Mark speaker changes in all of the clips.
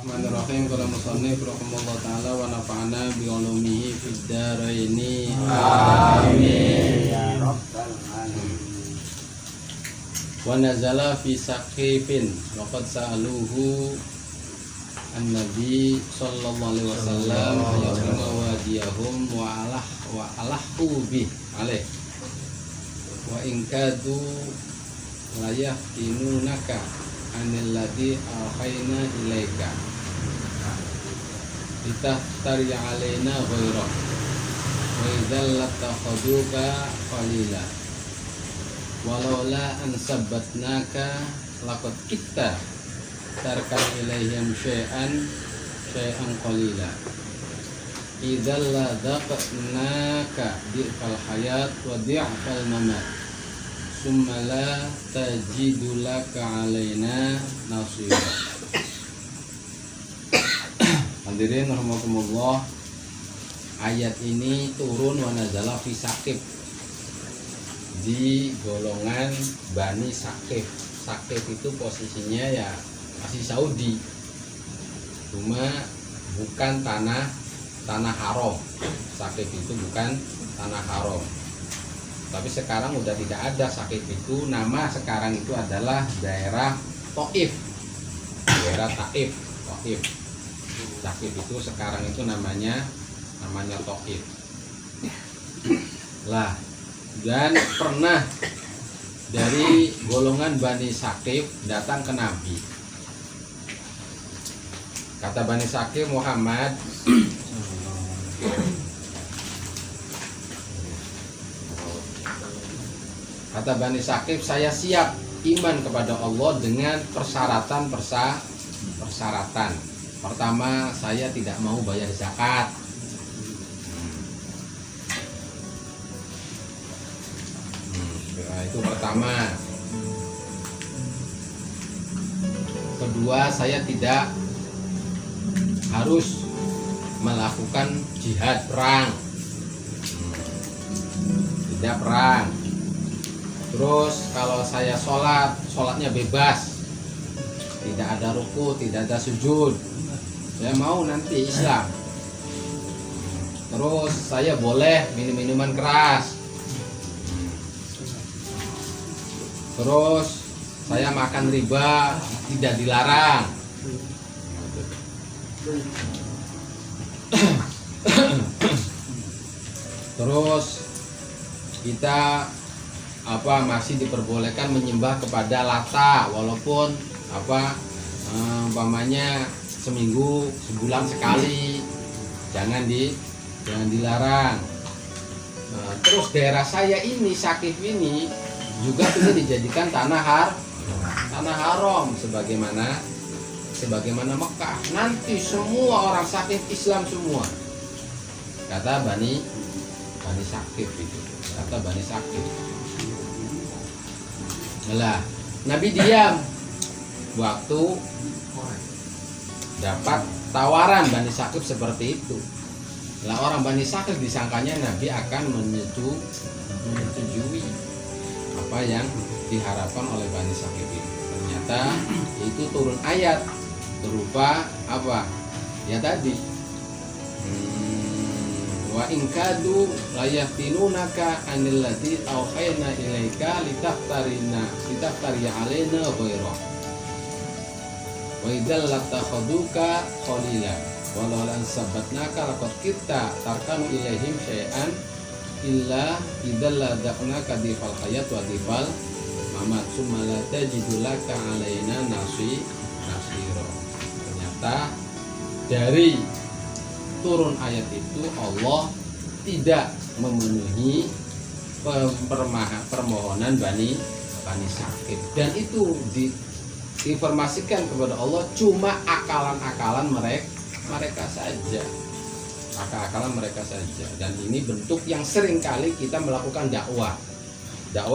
Speaker 1: Bismillahirrahmanirrahim. Qala musannif rahimahullah ta'ala wa nafa'ana bi ulumihi fid dharaini.
Speaker 2: Amin ya rabbal alamin.
Speaker 1: Wa nazala fi saqifin wa qad sa'aluhu an-nabi sallallahu alaihi wasallam ayatuna wadiyahum wa alahu bi alaih wa in kadu la yaftinunaka anil ladzi alqaina ilaika litaftari alaina ghairah wa idzal latakhaduka qalila walaula an sabbatnaka laqad kitta tarkan ilaihim syai'an qalila idzal ladaqnaka di'fal hayat wa di'fal mamat summa la tajidu laka alaina nasira. Hadirin rahimakumullah, ayat ini turun wa nazala fi Saqif, di golongan Bani Saqif. Saqif itu posisinya ya masih Saudi, cuma bukan tanah haram. Saqif itu bukan tanah haram. Tapi sekarang udah tidak ada Saqif itu. Nama sekarang itu adalah daerah Taif, daerah Taif. Saqif itu sekarang itu namanya Taif. Lah, dan pernah dari golongan Bani Saqif datang ke Nabi. Kata Bani Saqif, Muhammad, kata Bani Saqif, saya siap iman kepada Allah dengan persyaratan. Pertama, saya tidak mau bayar zakat. Itu pertama. Kedua, saya tidak harus melakukan jihad perang. Tidak perang. Terus kalau saya sholatnya bebas, tidak ada ruku, tidak ada sujud. Saya mau nanti Islam. Terus saya boleh minum minuman keras. Terus saya makan riba, tidak dilarang. Terus kita masih diperbolehkan menyembah kepada Lata, walaupun umpamanya seminggu, sebulan sekali, jangan dilarang. Terus daerah saya ini, Saqif ini juga sudah dijadikan tanah haram sebagaimana Mekah. Nanti semua orang Saqif Islam semua, kata Bani Saqif itu, kata Bani Saqif. Lah, Nabi diam waktu dapat tawaran Bani Saqif seperti itu. Lah, orang Bani Saqif disangkanya Nabi akan menyetujui apa yang diharapkan oleh Bani Saqif itu. Ternyata itu turun ayat berupa apa? Ya tadi, wa in kadu la yaftinunaka anil ladzi awhayna ilaika litaftari alaina ghairah wa idzal latakhaduka qalila walau lan sabbatnaka laqad kitta tarkanu ilaihim syai'an illa idzal ladaqnaka difal hayat wa difal mamat summa la tajidu laka alaina nasira. Ternyata dari turun ayat itu Allah tidak memenuhi permohonan Bani Saqif, dan itu diinformasikan kepada Allah cuma akalan-akalan mereka saja. Dan ini bentuk yang sering kali kita melakukan dakwah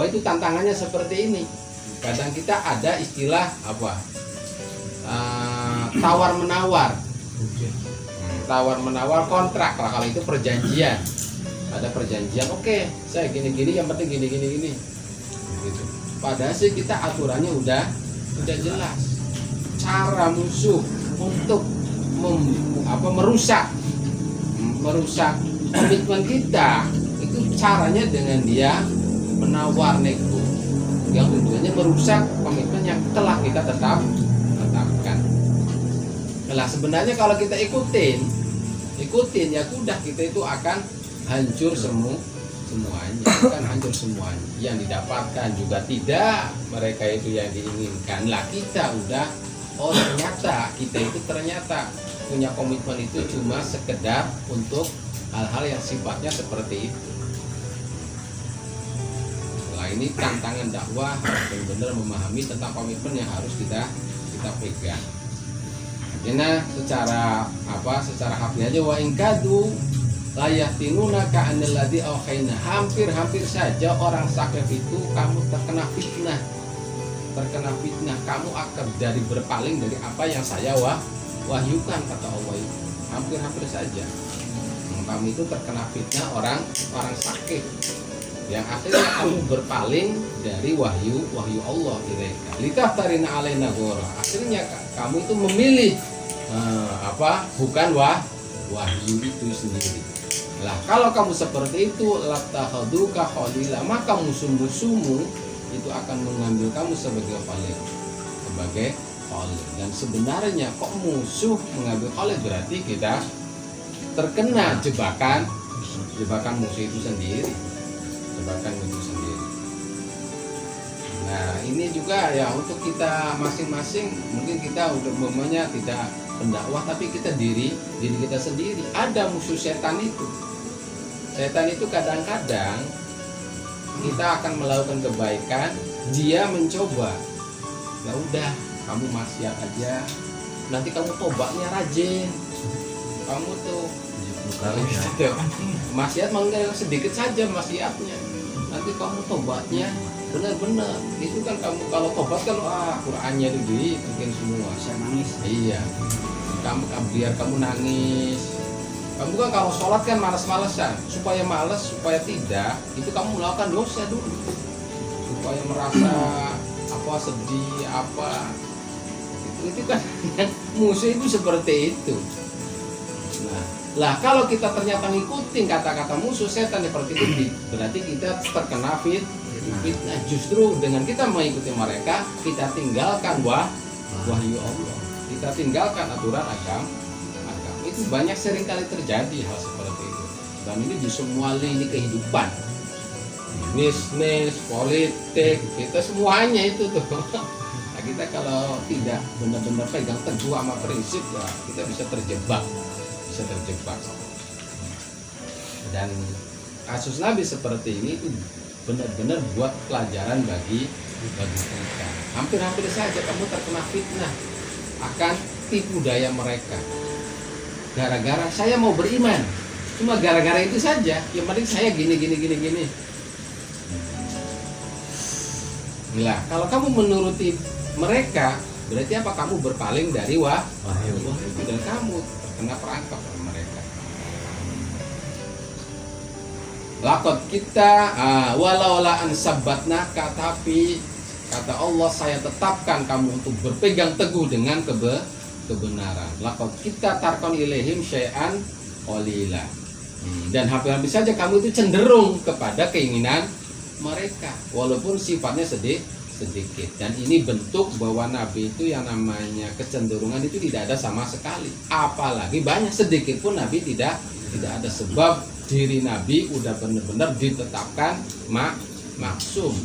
Speaker 1: itu tantangannya seperti ini. Kadang kita ada istilah tawar menawar kontrak lah, kalau itu perjanjian. Ada perjanjian, oke, saya gini-gini, yang penting gini gitu. Padahal kita aturannya udah jelas. Cara musuh untuk merusak komitmen kita. Itu caranya dengan dia menawar nego yang tujuannya merusak komitmen yang telah kita tetapkan. Nah, sebenarnya kalau kita ikutin ya udah, kita itu akan hancur semuanya, akan hancur semuanya. Yang didapatkan juga tidak mereka itu yang diinginkan. Lah kita udah, oh ternyata kita itu punya komitmen itu cuma sekedar untuk hal-hal yang sifatnya seperti itu. Nah, ini tantangan dakwah benar-benar memahami tentang komitmen yang harus kita pegang. Karena secara harfiah aja, wa ingkadu layahtinuna ka'anilladzi auhayna, hampir saja orang sakit itu kamu terkena fitnah, kamu akan dari berpaling dari apa yang saya wahyukan, kata Allah itu. Hampir saja kamu itu terkena fitnah orang sakit, yang akhirnya kamu berpaling dari wahyu Allah mereka. Litaftarina alaina ghora, akhirnya kamu itu memilih bukan wahyu itu sendiri. Lah kalau kamu seperti itu, latakhaduka khalila, maka musuh-musuhmu itu akan mengambil kamu sebagai khalil. Dan sebenarnya kok musuh mengambil khalil, berarti kita terkena jebakan musuh itu sendiri. Nah, ini juga ya untuk kita masing-masing. Mungkin kita udah momennya tidak pendakwah, tapi kita diri kita sendiri. Ada musuh setan itu. Setan itu kadang-kadang kita akan melakukan kebaikan, dia mencoba. Ya udah, kamu maksiat aja. Nanti kamu tobatnya rajin. Kamu tuh maksiat mangga sedikit saja maksiatnya. Nanti kamu tobatnya benar-benar. Itu kan kamu kalau tobat kan Qur'annya itu mungkin semua.
Speaker 2: Saya nangis.
Speaker 1: Iya. Biar kamu nangis. Kamu kan kalau sholat kan malas-malesan. Supaya tidak, itu kamu melakukan dosa dulu. Supaya merasa sedih itu kan musuh itu seperti itu. Lah kalau kita ternyata ngikutin kata-kata musuh setan seperti itu, berarti kita terkena fitnah. Justru dengan kita mengikuti mereka, kita tinggalkan wahyu Allah, kita tinggalkan aturan agama. Itu banyak seringkali terjadi hal seperti itu. Dan ini di semua lini kehidupan, bisnis, politik, kita semuanya itu tuh. Nah, kita kalau tidak benar-benar pegang teguh sama prinsip, ya kita bisa terjebak. Dan kasus Nabi seperti ini itu benar-benar buat pelajaran bagi kita. Hampir saja kamu terkena fitnah akan tipu daya mereka. Gara-gara saya mau beriman, cuma gara-gara itu saja. Yang penting saya gini. Nah, kalau kamu menuruti mereka, berarti apa? Kamu berpaling dari wahyu, dan kamu terkena perangkap oleh mereka. Lakot kita walaula an sabbatnaka, tapi kata Allah, saya tetapkan kamu untuk berpegang teguh dengan kebenaran. Lakot kita tarkon ilaihim syai'an qalila. Dan hampir saja kamu itu cenderung kepada keinginan mereka, walaupun sifatnya sedikit. Dan ini bentuk bahwa Nabi itu yang namanya kecenderungan itu tidak ada sama sekali. Apalagi banyak, sedikit pun Nabi tidak ada. Sebab diri Nabi udah benar-benar ditetapkan maksum.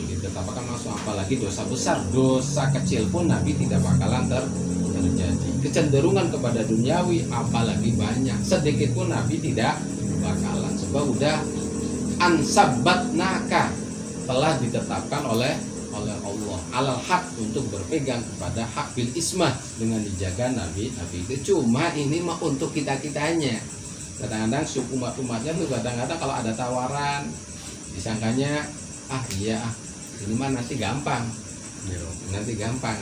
Speaker 1: Ditetapkan maksum, apalagi dosa besar, dosa kecil pun Nabi tidak bakalan terjadi. Kecenderungan kepada duniawi apalagi banyak, sedikit pun Nabi tidak bakalan. Sebab udah ansabbatnaka, telah ditetapkan oleh Allah alal haq, untuk berpegang kepada hak bil ismah, dengan dijaga Nabi itu. Cuma ini mah untuk kitanya. Kadang-kadang suku umatnya tuh kadang-kadang kalau ada tawaran disangkanya ini mah nanti gampang,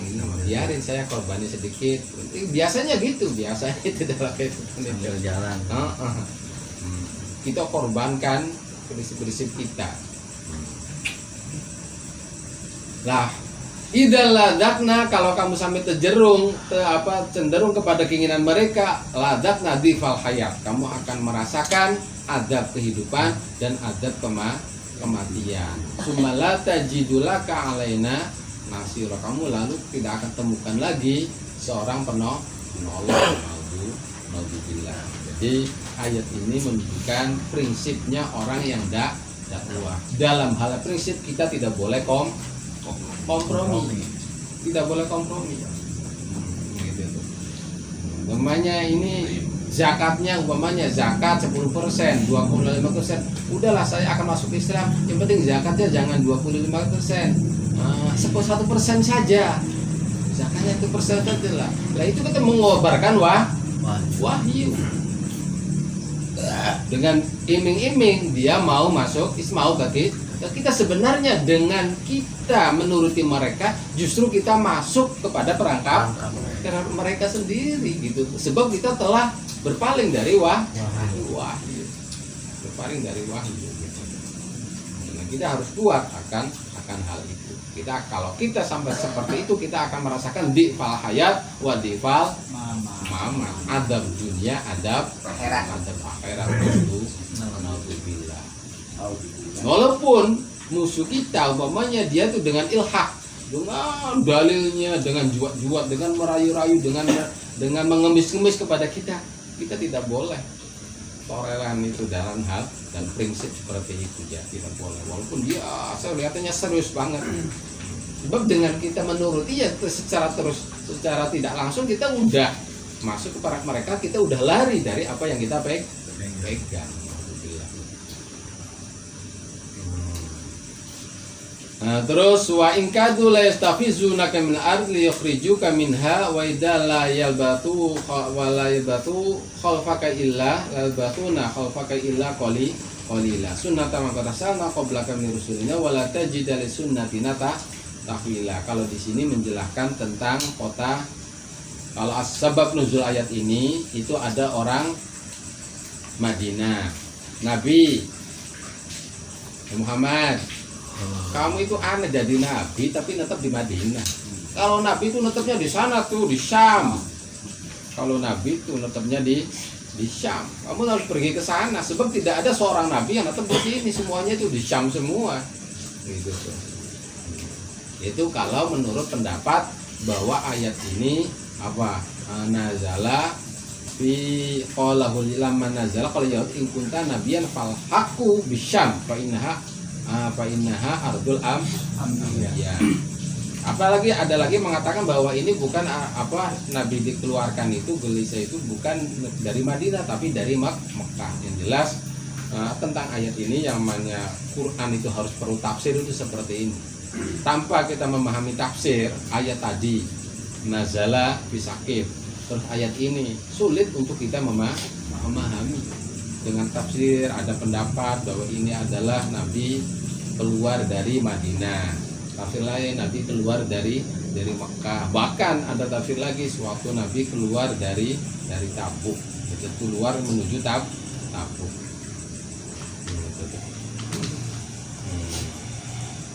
Speaker 1: ini mah biarin saya korbani sedikit. Biasanya gitu, itu dalam kehidupan
Speaker 2: jalan.
Speaker 1: Kita korbankan prinsip-prinsip kita. Lah Idza ladakna, kalau kamu sampai cenderung kepada keinginan mereka, ladakna difal hayat, kamu akan merasakan adab kehidupan dan adab kematian. Sumala tajidulaka alaina nasira, kamu lalu tidak akan temukan lagi seorang penolong. Naudzubillah. Jadi ayat ini menunjukkan prinsipnya orang yang dakwah. Dalam hal prinsip kita tidak boleh kompromi. Tidak boleh kompromi. Gitu tuh. Umpamanya ini zakatnya, umpamanya zakat 10%, 25%. Udahlah saya akan masuk Islam. Yang penting zakatnya jangan 25%. 1% saja. Zakatnya 1% saja lah. Lah itu kita mengobarkan wahyu. Dengan iming-iming dia mau masuk, mau ke kita. Sebenarnya dengan kita menuruti mereka, justru kita masuk kepada perangkap mereka sendiri gitu. Sebab kita telah berpaling dari wahyu. Berpaling dari wahyu gitu. Nah, kita harus kuat akan hal itu. Kalau kita sampai seperti itu, kita akan merasakan difal hayat wa difal mamat. Adab dunia, adab akhirat itu. Naudzubillah. Walaupun musuh kita umpamanya dia tuh dengan ilhak, dengan dalilnya, dengan juat-juat, dengan merayu-rayu, dengan mengemis-ngemis kepada kita tidak boleh toleran itu dalam hal dan prinsip seperti itu ya, tidak boleh. Walaupun dia saya lihatnya serius banget. Sebab dengan kita menuruti ya secara tidak langsung kita udah masuk kepada mereka, kita udah lari dari apa yang kita pegang. Nah, terus wa in kadu la yastafizunaka min ardi yukhrijuka minha wa idza la yalbatu wa la yalbatu khalfaka illa yalbatuna khalfaka illa qalila sunnata man qadasana qablaka min rusulina wa la tajida li sunnatina tahwila. Kalau di sini menjelaskan tentang kota, kalau sebab nuzul ayat ini itu ada orang Madinah. Nabi Muhammad, kamu itu aneh jadi nabi tapi tetap di Madinah. Kalau nabi itu tetapnya di sana tuh di Syam. Kalau nabi itu tetapnya di Syam. Kamu harus pergi ke sana sebab tidak ada seorang nabi yang tetap di sini, semuanya itu di Syam semua. Gitu tuh. Itu kalau menurut pendapat bahwa ayat ini nazala fi qalahul lamma nazala qala ya in kunta nabiyan fal haqqu bisyam fa innaha ardul ya. Apalagi ada lagi mengatakan bahwa ini bukan nabi dikeluarkan itu gelisah itu bukan dari Madinah tapi dari Mekah. Yang jelas tentang ayat ini yang namanya Quran itu harus perlu tafsir itu seperti ini. Tanpa kita memahami tafsir ayat tadi nazala bisakif, terus ayat ini sulit untuk kita memahami. Dengan tafsir ada pendapat bahwa ini adalah nabi keluar dari Madinah, tafsir lain nabi keluar dari Mekah, bahkan ada tafsir lagi suatu nabi keluar dari Tabuk, itu keluar menuju Tabuk.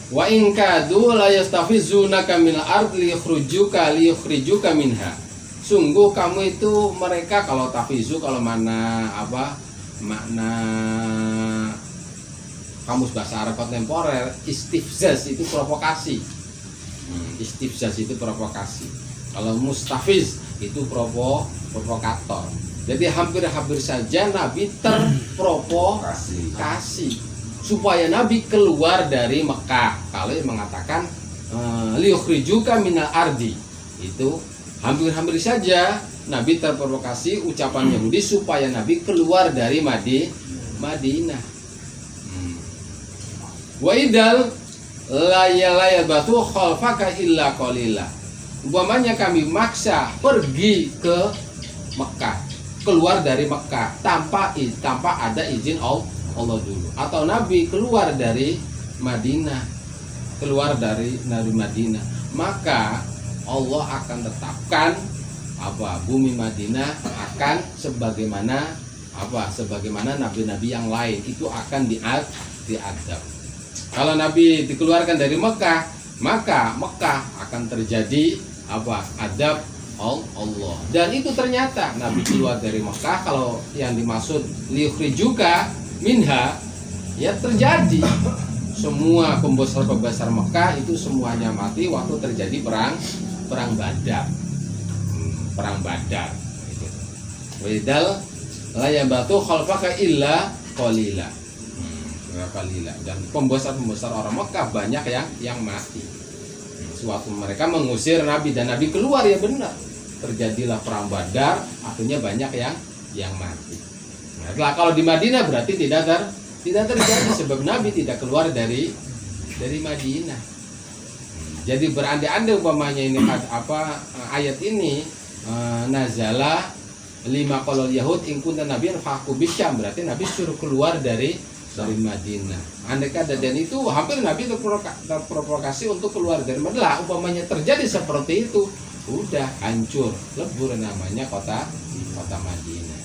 Speaker 1: Wa in kadu la yastafizunaka minal ardi liyukhrijuka minha. Sungguh kamu itu mereka, kalau tafizu kalau makna kamus bahasa Arab kontemporer, istifzaz itu provokasi. Istifzaz itu provokasi. Kalau mustafiz itu provokator. Jadi hampir saja Nabi terprovokasi supaya Nabi keluar dari Mekah. Kalau yang mengatakan liyukhrijuka minal ardi, itu hampir saja Nabi terprovokasi ucapan Yahudi supaya Nabi keluar dari Madinah. Wa idal la yalbatu khalfaka illa qalila. Umpamanya kami maksa pergi ke Mekah, keluar dari Mekah tanpa ada izin Allah dulu, atau Nabi keluar dari Madinah, maka Allah akan tetapkan bumi Madinah akan sebagaimana nabi-nabi yang lain itu akan diadab. Kalau Nabi dikeluarkan dari Mekah, maka Mekah akan terjadi apa? Adab Allah. Dan itu ternyata Nabi keluar dari Mekah, kalau yang dimaksud liyukhrijuka minha, ya terjadi. Semua pembesar-pembesar Mekah itu semuanya mati waktu terjadi perang Badar. Perang Badar. Widal la yabatu khalfaka illa qalila. Qalila. Dan pembesar-pembesar orang Mekah banyak yang mati. Suatu mereka mengusir Nabi dan Nabi keluar, ya benar. Terjadilah perang Badar, akhirnya banyak yang mati. Nah, kalau di Madinah berarti tidak terjadi sebab Nabi tidak keluar dari Madinah. Jadi berandai-andai umpamanya ini ayat ini nazala lima qalul yahud in kunta nabiyyan fahku bisyam, berarti Nabi suruh keluar dari Madinah. Andai kata, dan itu hampir Nabi terprovokasi untuk keluar dari Madinah. Umpamanya terjadi seperti itu, udah hancur lebur namanya kota Madinah.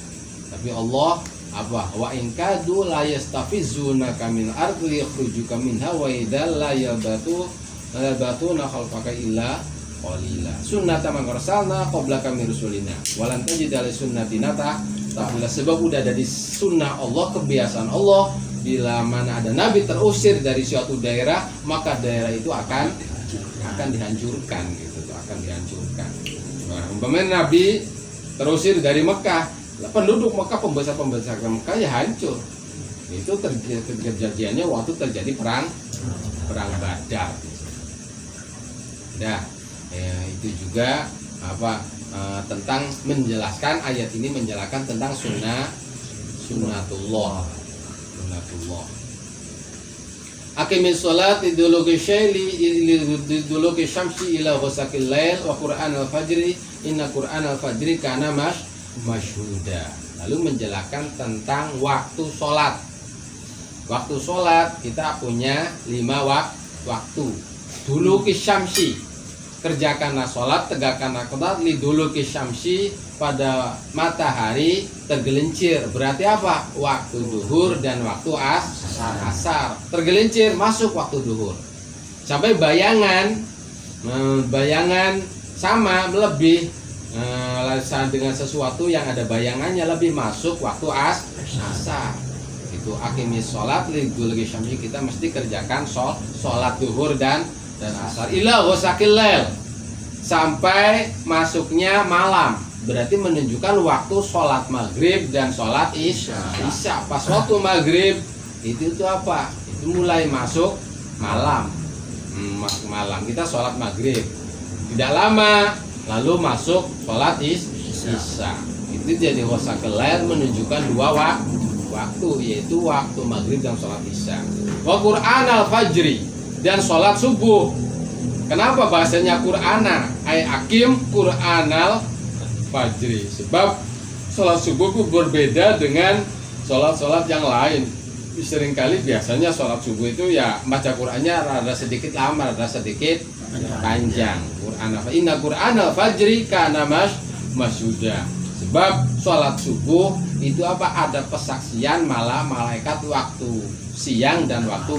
Speaker 1: Tapi Allah wa in kadu la yastafizunaka min ardi yakhrujuka minha wa idal la yabatuna khalfaka illa qalila sunnata man arsalna qablaka min rusulina walan tajida li sunnatina tahwila. Sebab udah ada di sunnah Allah, kebiasaan Allah, bila mana ada nabi terusir dari suatu daerah, maka daerah itu akan dihancurkan gitu, akan dihancurkan. Nah, umpamanya Nabi terusir dari Mekah, penduduk Mekah, pembesar Mekah ya hancur. Itu kejadiannya waktu terjadi perang Badar. Nah, itu juga tentang menjelaskan, ayat ini menjelaskan tentang sunnatullah. Aqimis sholat liduluki syamsi ila ghasaqil lail wa qur'anal fajri inna qur'anal fajri kana masyhuda. Lalu menjelaskan tentang waktu sholat. Waktu sholat kita punya 5 waktu. Duluki syamsi, kerjakanlah sholat, tegakkanlah qodat liduluki syamsi, pada matahari tergelincir. Berarti apa? Waktu duhur dan waktu asar. Tergelincir masuk waktu duhur. Sampai bayangan sama lebih dengan sesuatu yang ada bayangannya lebih masuk waktu asar. Itu akimis sholat liduluki syamsi, kita mesti kerjakan sholat duhur dan asar ila ghasaqil lail, sampai masuknya malam. Berarti menunjukkan waktu sholat maghrib dan sholat isya. Pas waktu maghrib itu apa? Itu mulai masuk malam. Masuk malam kita sholat maghrib. Tidak lama lalu masuk sholat isya. Itu jadi ghasaqil lail, menunjukkan 2 waktu, yaitu waktu maghrib dan sholat isya. Wa qur'anal fajri, dan sholat subuh. Kenapa bahasanya Qur'ana? Akim Qur'anal fajri. Sebab sholat subuh itu berbeda dengan sholat-sholat yang lain. Seringkali biasanya sholat subuh itu ya baca Qur'annya rada sedikit lama, rada sedikit panjang. Inna Qur'anal fajri kana masyhuda. Sebab sholat subuh itu ada pesaksian malah malaikat waktu siang dan waktu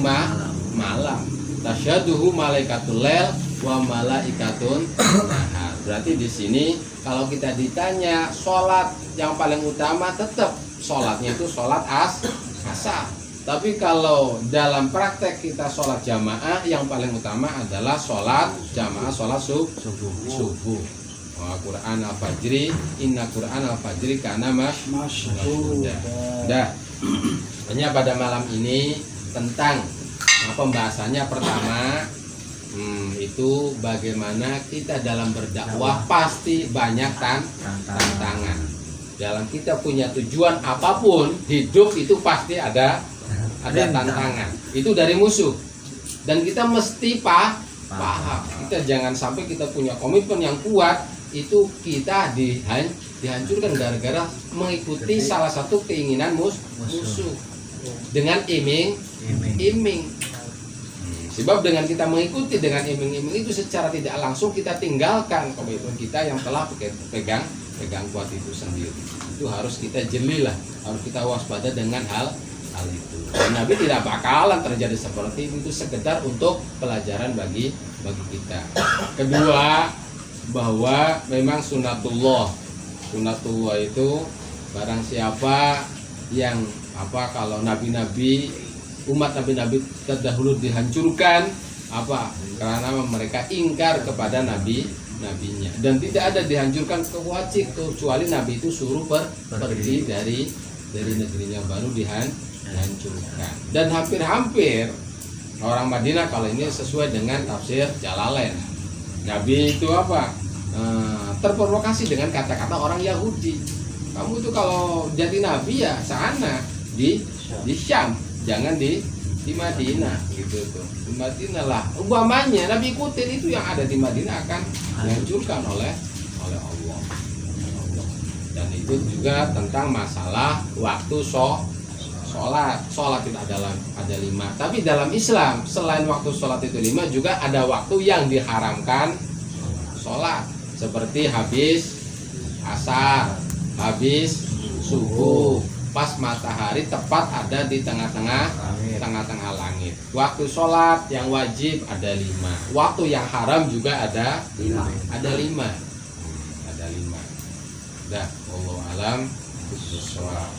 Speaker 1: malam. Tasyaduhu malaikatul lail wa malaikatun nahar. Berarti di sini kalau kita ditanya sholat yang paling utama, tetap sholatnya itu sholat asar. Tapi kalau dalam praktek kita sholat jamaah, yang paling utama adalah sholat jamaah, sholat subuh. Quran al-fajri, inna Quran al-fajri kana masyhuda. Hanya pada malam ini tentang pembahasannya pertama itu bagaimana kita dalam berdakwah pasti banyak tantangan. Dalam kita punya tujuan apapun hidup itu pasti ada tantangan. Itu dari musuh. Dan kita mesti paham. Kita jangan sampai kita punya komitmen yang kuat itu kita dihancurkan gara-gara mengikuti salah satu keinginan musuh dengan iming. Sebab dengan kita mengikuti dengan iming-iming itu secara tidak langsung kita tinggalkan komitmen kita yang telah pegang kuat itu sendiri. Itu harus kita jelilah, harus kita waspada dengan hal hal itu. Dan Nabi tidak bakalan terjadi seperti itu sekedar untuk pelajaran bagi kita. Kedua, bahwa memang sunatullah itu barang siapa yang kalau nabi-nabi, umat nabi-nabi terdahulu dihancurkan karena mereka ingkar kepada nabinya, dan tidak ada dihancurkan kecuali nabi itu suruh pergi dari negerinya baru dihancurkan. Dan hampir-hampir orang Madinah, kalau ini sesuai dengan tafsir Jalalain, nabi itu terprovokasi dengan kata-kata orang Yahudi. Kamu itu kalau jadi nabi ya sana di Syam, jangan di Madinah gitu tuh. Di Madinah lah. Umpamanya Nabi ikutin, itu yang ada di Madinah akan dihancurkan oleh Allah. Dan itu juga tentang masalah waktu sholat itu ada 5. Tapi dalam Islam selain waktu sholat itu 5, juga ada waktu yang diharamkan sholat, seperti habis asar, habis subuh, pas matahari tepat ada di tengah-tengah langit. Waktu sholat yang wajib ada 5. Waktu yang haram juga ada 5. Ada 5. Dah, wallahu alam bishawab.